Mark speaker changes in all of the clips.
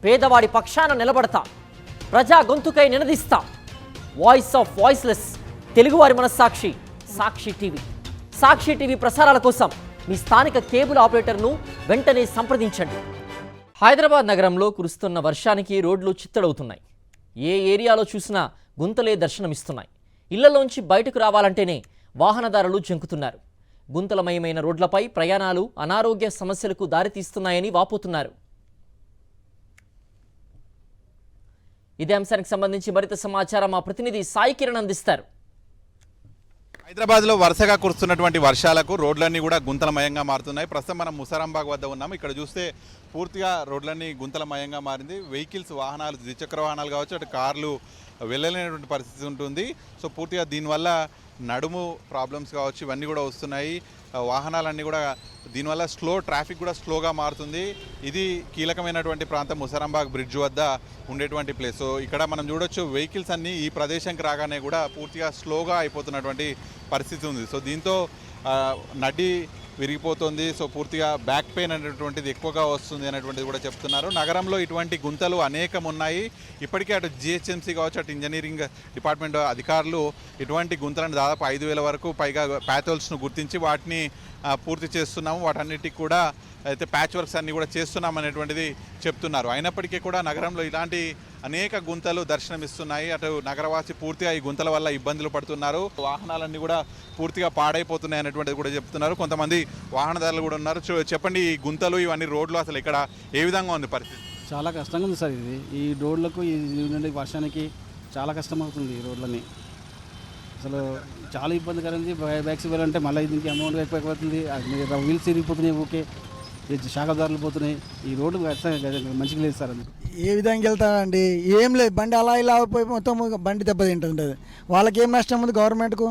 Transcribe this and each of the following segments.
Speaker 1: పేదవాడి పక్షాన నిలబడతా, ప్రజా గొంతుకై నినదిస్తా. వాయిస్ ఆఫ్ వాయిస్లెస్, తెలుగువారి మనస్సాక్షి, సాక్షి టీవీ. సాక్షి టీవీ ప్రసారాల కోసం మీ స్థానిక కేబుల్ ఆపరేటర్ను వెంటనే సంప్రదించండి. హైదరాబాద్ నగరంలో కురుస్తున్న వర్షానికి రోడ్లు చిత్తడవుతున్నాయి. ఏ ఏరియాలో చూసినా గుంతలే దర్శనమిస్తున్నాయి. ఇళ్లలోంచి బయటకు రావాలంటేనే వాహనదారులు జంకుతున్నారు. గుంతలమయమైన రోడ్లపై ప్రయాణాలు అనారోగ్య సమస్యలకు దారితీస్తున్నాయని వాపోతున్నారు. ఇదే అంశానికి సంబంధించి మరింత సమాచారం మా ప్రతినిధి సాయి కిరణ్ అందిస్తారు.
Speaker 2: హైదరాబాద్లో వరుసగా కురుస్తున్నటువంటి వర్షాలకు రోడ్లన్నీ కూడా గుంతలమయంగా మారుతున్నాయి. ప్రస్తుతం మనం ముసారాంబాగ్ వద్ద ఉన్నాము. ఇక్కడ చూస్తే పూర్తిగా రోడ్లన్నీ గుంతలమయంగా మారింది. వెహికల్స్, వాహనాలు, ద్విచక్ర వాహనాలు కావచ్చు, అటు కార్లు వెళ్ళలేనటువంటి పరిస్థితి ఉంటుంది. సో పూర్తిగా దీనివల్ల నడుము ప్రాబ్లమ్స్ కావచ్చు, ఇవన్నీ కూడా వస్తున్నాయి. వాహనాలన్నీ కూడా దీనివల్ల ట్రాఫిక్ కూడా స్లోగా మారుతుంది. ఇది కీలకమైనటువంటి ప్రాంతం ముసారాంబాగ్ బ్రిడ్జ్ వద్ద ఉండేటువంటి ప్లేస్. సో ఇక్కడ మనం చూడొచ్చు, వెహికల్స్ అన్నీ ఈ ప్రదేశానికి రాగానే కూడా పూర్తిగా స్లోగా అయిపోతున్నటువంటి పరిస్థితి ఉంది. సో దీంతో నడ్డి విరిగిపోతుంది. సో పూర్తిగా బ్యాక్ పెయిన్ అనేటువంటిది ఎక్కువగా వస్తుంది అనేటువంటిది కూడా చెప్తున్నారు. నగరంలో ఇటువంటి గుంతలు అనేకం ఉన్నాయి. ఇప్పటికే అటు జిహెచ్ఎంసీ కావచ్చు, అటు ఇంజనీరింగ్ డిపార్ట్మెంట్ అధికారులు ఇటువంటి గుంతలను దాదాపు 5,000 వరకు పైగా ప్యాథోల్స్ను గుర్తించి వాటిని పూర్తి చేస్తున్నాము. వాటన్నిటికి కూడా అయితే ప్యాచ్ వర్క్స్ అన్నీ కూడా చేస్తున్నాం అనేటువంటిది చెప్తున్నారు. అయినప్పటికీ కూడా నగరంలో ఇలాంటి అనేక గుంతలు దర్శనమిస్తున్నాయి. అటు నగరవాసి పూర్తిగా ఈ గుంతల వల్ల ఇబ్బందులు పడుతున్నారు. వాహనాలన్నీ కూడా పూర్తిగా పాడైపోతున్నాయి అనేటువంటిది కూడా చెప్తున్నారు. కొంతమంది వాహనదారులు కూడా ఉన్నారు. చెప్పండి, ఈ గుంతలు ఇవన్నీ రోడ్లు అసలు ఇక్కడ ఏ విధంగా ఉంది పరిస్థితి?
Speaker 3: చాలా కష్టంగా ఉంది సార్. ఈ రోడ్లకు ఈ వర్షానికి చాలా కష్టం అవుతుంది. ఈ రోడ్లని అసలు చాలా ఇబ్బందికరంగా. బ్యాక్స్ వెళ్ళాలంటే మళ్ళీ దీనికి అమౌంట్ ఎక్కువైపోతుంది. వీల్స్ ఇరిగిపోతున్నాయి, ఓకే శాఖదారులు పోతున్నాయి. ఈ రోడ్డు మంచిగా లేదు సార్. అది
Speaker 4: ఏ విధంగా వెళ్తారండి? ఏం లేదు, బండి అలా ఇలా పోయి మొత్తం బండి దెబ్బతింటుంది. వాళ్ళకి ఏం నష్టం ఉంది? గవర్నమెంట్కు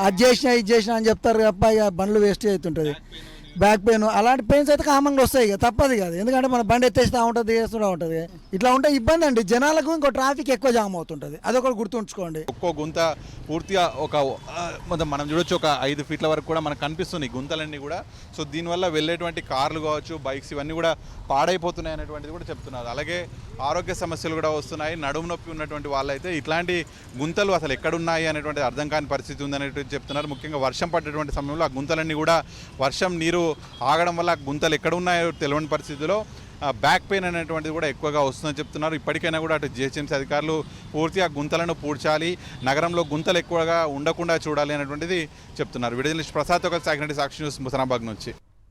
Speaker 4: అది చేసినా ఇది చేసినా అని చెప్తారు తప్ప ఇక బండ్లు వేస్ట్ అవుతుంటుంది. బ్యాక్ పెయిన్ అలాంటి పెయిన్స్ అయితే కామన్గా వస్తాయి, ఇక తప్పదు కాదు. ఎందుకంటే మన బండి ఎత్తేస్తూ ఉంటుంది, వేస్తూ ఉంటుంది. ఇట్లా ఉంటే ఇబ్బంది అండి జనాలకు. ఇంకో ట్రాఫిక్ ఎక్కువ జామ్ అవుతుంటుంది, అదొకటి గుర్తుంచుకోండి.
Speaker 2: ఒక్కో గుంత పూర్తిగా మనం చూడొచ్చు, ఒక 5 ఫీట్ల వరకు కూడా మనకు కనిపిస్తుంది గుంతలన్నీ కూడా. సో దీనివల్ల వెళ్ళేటువంటి కార్లు కావచ్చు, బైక్స్ ఇవన్నీ కూడా పాడైపోతున్నాయి అనేటువంటిది కూడా చెప్తున్నారు. అలాగే ఆరోగ్య సమస్యలు కూడా వస్తున్నాయి. నడుము నొప్పి ఉన్నటువంటి వాళ్ళైతే ఇట్లాంటి గుంతలు అసలు ఎక్కడున్నాయి అనేటువంటిది అర్థం కాని పరిస్థితి ఉందనేటువంటి చెప్తున్నారు. ముఖ్యంగా వర్షం పడ్డటువంటి సమయంలో ఆ గుంతలన్నీ కూడా వర్షం నీరు ఆగడం వల్ల గుంతలు ఎక్కడ ఉన్నాయో తెలియని పరిస్థితిలో బ్యాక్ పెయిన్ అనేటువంటిది కూడా ఎక్కువగా వస్తుందని చెప్తున్నారు. ఇప్పటికైనా కూడా అటు జిహెచ్ఎంసీ అధికారులు పూర్తిగా గుంతలను పూడ్చాలి, నగరంలో గుంతలు ఎక్కువగా ఉండకుండా చూడాలి అనేటువంటిది చెప్తున్నారు. వీడియో జర్నలిస్ట్ ప్రసాద్తో కలిసి సాక్షి న్యూస్ ముసారాంబాగ్ నుంచి.